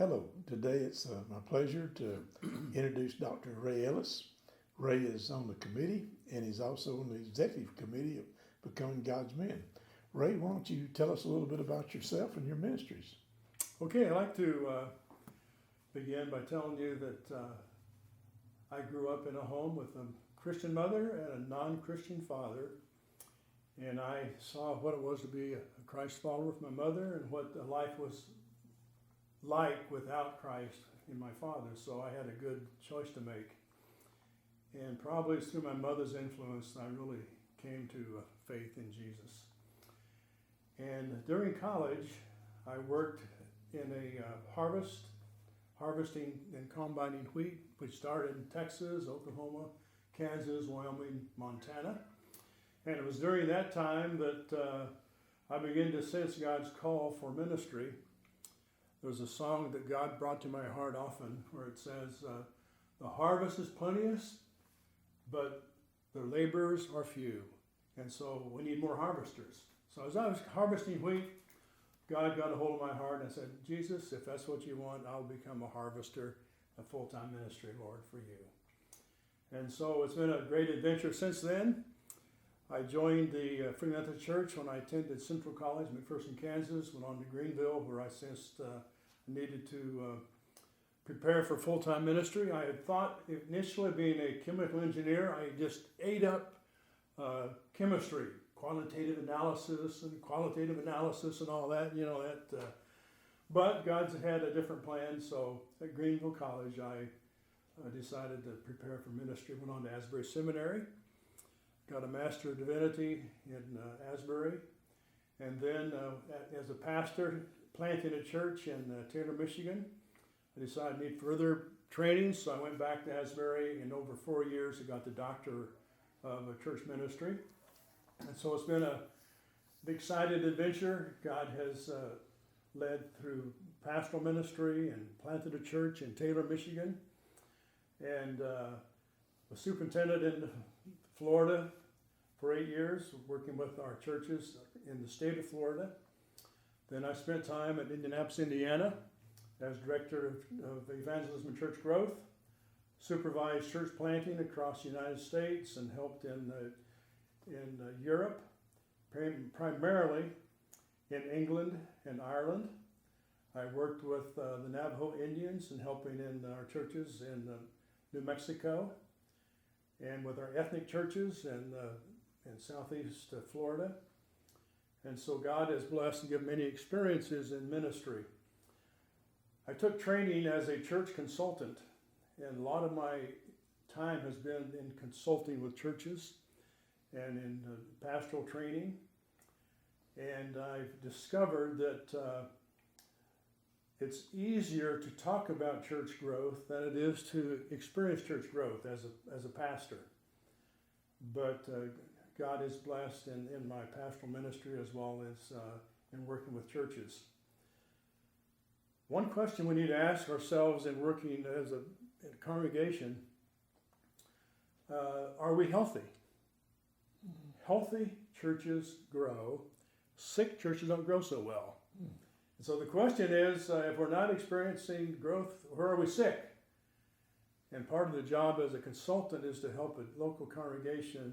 Hello, today it's my pleasure to introduce Dr. Ray Ellis. Ray is on the committee and he's also on the executive committee of Becoming God's Men. Ray, why don't you tell us a little bit about yourself and your ministries? Okay, I'd like to begin by telling you that I grew up in a home with a Christian mother and a non-Christian father, and I saw what it was to be a Christ follower with my mother and what the life was like without Christ in my father, so I had a good choice to make. And probably it's through my mother's influence that I really came to faith in Jesus. And during college, I worked in a harvesting and combining wheat, which started in Texas, Oklahoma, Kansas, Wyoming, Montana. And it was during that time that I began to sense God's call for ministry. There's a song that God brought to my heart often where it says, the harvest is plenteous, but the laborers are few. And so we need more harvesters. So as I was harvesting wheat, God got a hold of my heart and I said, Jesus, if that's what you want, I'll become a harvester, a full-time ministry, Lord, for you. And so it's been a great adventure since then. I joined the Free Methodist Church when I attended Central College, McPherson, Kansas, went on to Greenville, where I sensed I needed to prepare for full-time ministry. I had thought initially being a chemical engineer, I just ate up chemistry, quantitative analysis and qualitative analysis and all that, but God's had a different plan, so at Greenville College I decided to prepare for ministry, went on to Asbury Seminary, got a Master of Divinity in Asbury, and then as a pastor, planted a church in Taylor, Michigan. I decided I need further training, so I went back to Asbury. In over 4 years, I got the doctor of church ministry. And so it's been a exciting adventure. God has led through pastoral ministry and planted a church in Taylor, Michigan, and was superintendent in Florida for 8 years, working with our churches in the state of Florida. Then I spent time at Indianapolis, Indiana, as director of evangelism and church growth, supervised church planting across the United States, and helped in Europe, primarily in England and Ireland. I worked with the Navajo Indians and helping in our churches in New Mexico, and with our ethnic churches in southeast Florida. And so God has blessed and given many experiences in ministry. I took training as a church consultant, and a lot of my time has been in consulting with churches and in pastoral training. And I've discovered that it's easier to talk about church growth than it is to experience church growth as a pastor. But God is blessed in my pastoral ministry as well as in working with churches. One question we need to ask ourselves in working as a congregation, are we healthy? Healthy churches grow. Sick churches don't grow so well. And so the question is, if we're not experiencing growth, where are we sick? And part of the job as a consultant is to help a local congregation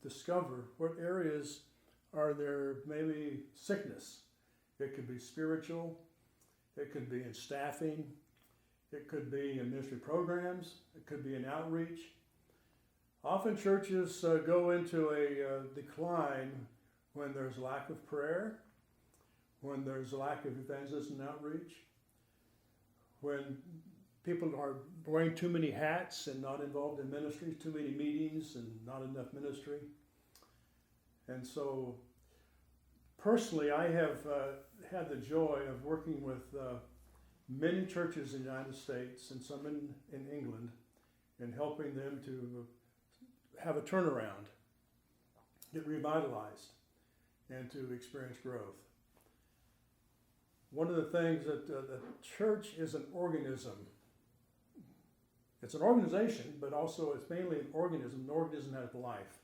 discover what areas are there maybe sickness. It could be spiritual, it could be in staffing, it could be in ministry programs, it could be in outreach. Often churches go into a decline when there's lack of prayer, when there's a lack of evangelism and outreach, when people are wearing too many hats and not involved in ministries, too many meetings and not enough ministry. And so personally, I have had the joy of working with many churches in the United States and some in England, and helping them to have a turnaround, get revitalized, and to experience growth. One of the things that the church is an organism. It's an organization, but also it's mainly an organism. An organism has life.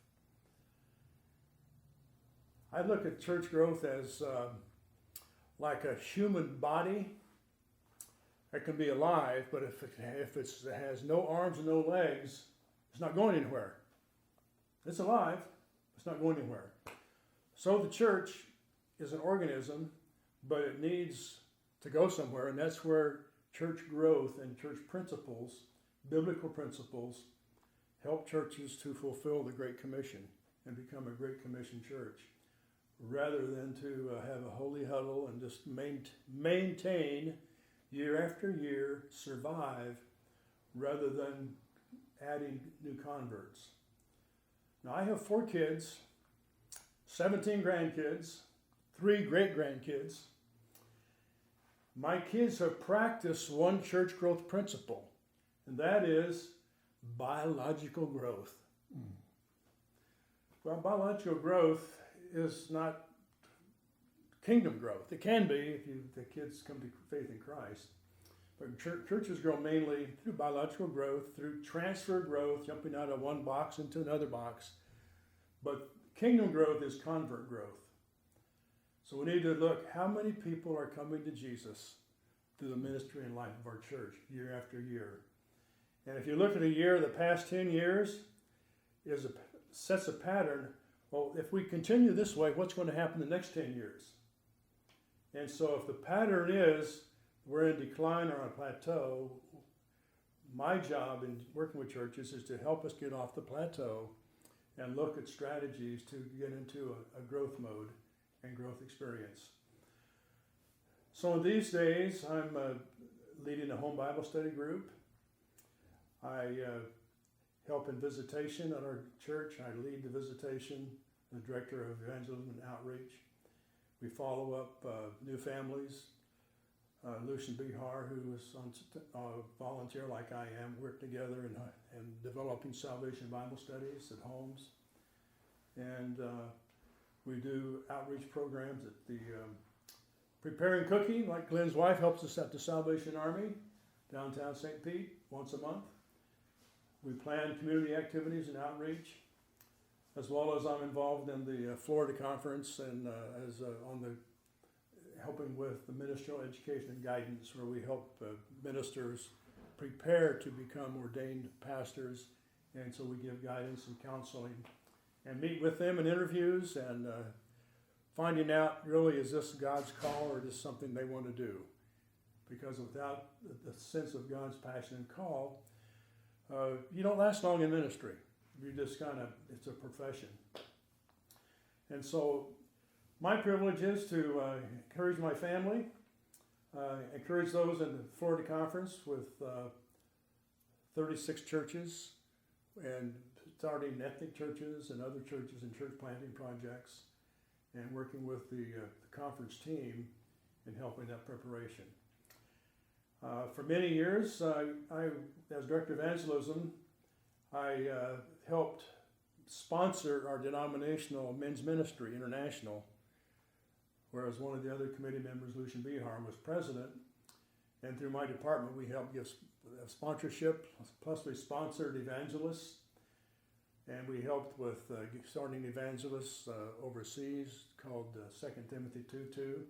I look at church growth as like a human body It can be alive, but if it has no arms and no legs, it's not going anywhere. It's alive, it's not going anywhere. So the church is an organism, but it needs to go somewhere, and that's where church growth and church principles, biblical principles, help churches to fulfill the Great Commission and become a Great Commission church, rather than to have a holy huddle and just maintain year after year, survive, rather than adding new converts. Now, I have 4 kids, 17 grandkids, 3 great-grandkids. My kids have practiced one church growth principle, and that is biological growth. Well, biological growth is not kingdom growth. It can be if the kids come to faith in Christ. But churches grow mainly through biological growth, through transfer growth, jumping out of one box into another box. But kingdom growth is convert growth. So we need to look how many people are coming to Jesus through the ministry and life of our church year after year. And if you look at a year, the past 10 years sets a pattern. Well, if we continue this way, what's going to happen the next 10 years? And so if the pattern is we're in decline or on a plateau, my job in working with churches is to help us get off the plateau and look at strategies to get into a growth mode and growth experience. So in these days, I'm leading a home Bible study group. I help in visitation at our church. I lead the visitation, the director of evangelism and outreach. We follow up new families. Lucian Bihar, who is on volunteer like I am, work together in developing salvation Bible studies at homes. And we do outreach programs at the preparing cooking, like Glenn's wife helps us at the Salvation Army, downtown St. Pete, once a month. We plan community activities and outreach, as well as I'm involved in the Florida conference and on the helping with the ministerial education and guidance, where we help ministers prepare to become ordained pastors. And so we give guidance and counseling and meet with them in interviews and finding out really, is this God's call or just something they want to do? Because without the sense of God's passion and call, you don't last long in ministry. You just it's a profession. And so my privilege is to encourage my family, encourage those in the Florida conference with 36 churches, and starting ethnic churches and other churches and church planting projects, and working with the conference team in helping that preparation. For many years, as director of evangelism, I helped sponsor our denominational men's ministry, International, whereas one of the other committee members, Lucian Bihar, was president. And through my department, we helped give sponsorship, plus we sponsored evangelists. And we helped with starting evangelists overseas called 2 Timothy 2:2.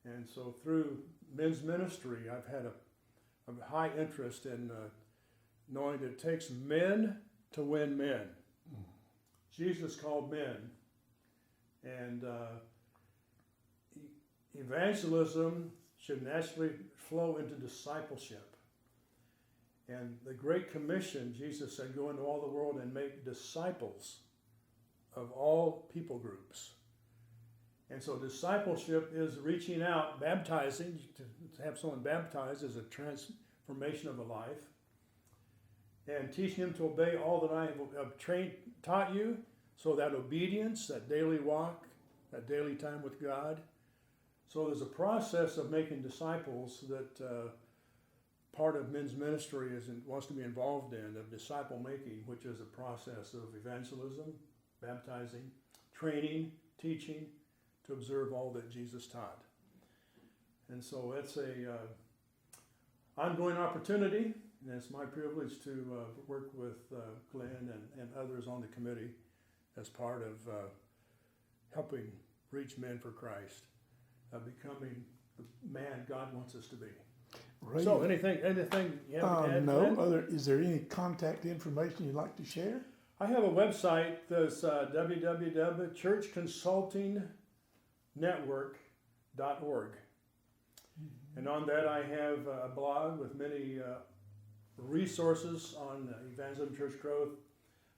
And so through men's ministry, I've had a high interest in knowing that it takes men to win men. Jesus called men. And evangelism should naturally flow into discipleship. And the Great Commission, Jesus said, go into all the world and make disciples of all people groups. And so discipleship is reaching out, baptizing. To have someone baptized is a transformation of a life. And teaching them to obey all that I have taught you. So that obedience, that daily walk, that daily time with God. So there's a process of making disciples that part of men's ministry wants to be involved in, of disciple making, which is a process of evangelism, baptizing, training, teaching, to observe all that Jesus taught. And so it's a ongoing opportunity, and it's my privilege to work with Glenn and others on the committee as part of helping reach men for Christ, becoming the man God wants us to be. Ray, So anything you have to add to no, that? is there any contact information you'd like to share? I have a website that's www.churchconsultingnetwork.org. And on that I have a blog with many resources on evangelism, church growth.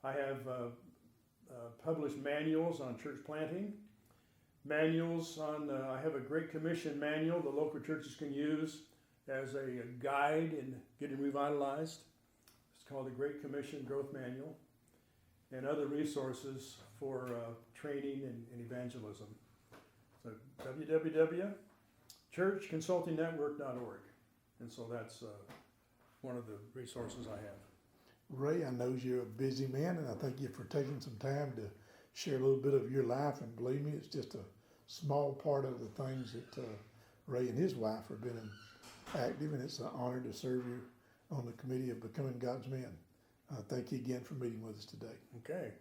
I have published manuals on church planting, manuals on, I have a Great Commission manual that local churches can use as a guide in getting revitalized. It's called the Great Commission Growth Manual, and other resources for training and evangelism. So www.churchconsultingnetwork.org. And so that's one of the resources I have. Ray, I know you're a busy man, and I thank you for taking some time to share a little bit of your life. And believe me, it's just a small part of the things that Ray and his wife have been active, and it's an honor to serve you on the committee of Becoming God's Men. Thank you again for meeting with us today. Okay.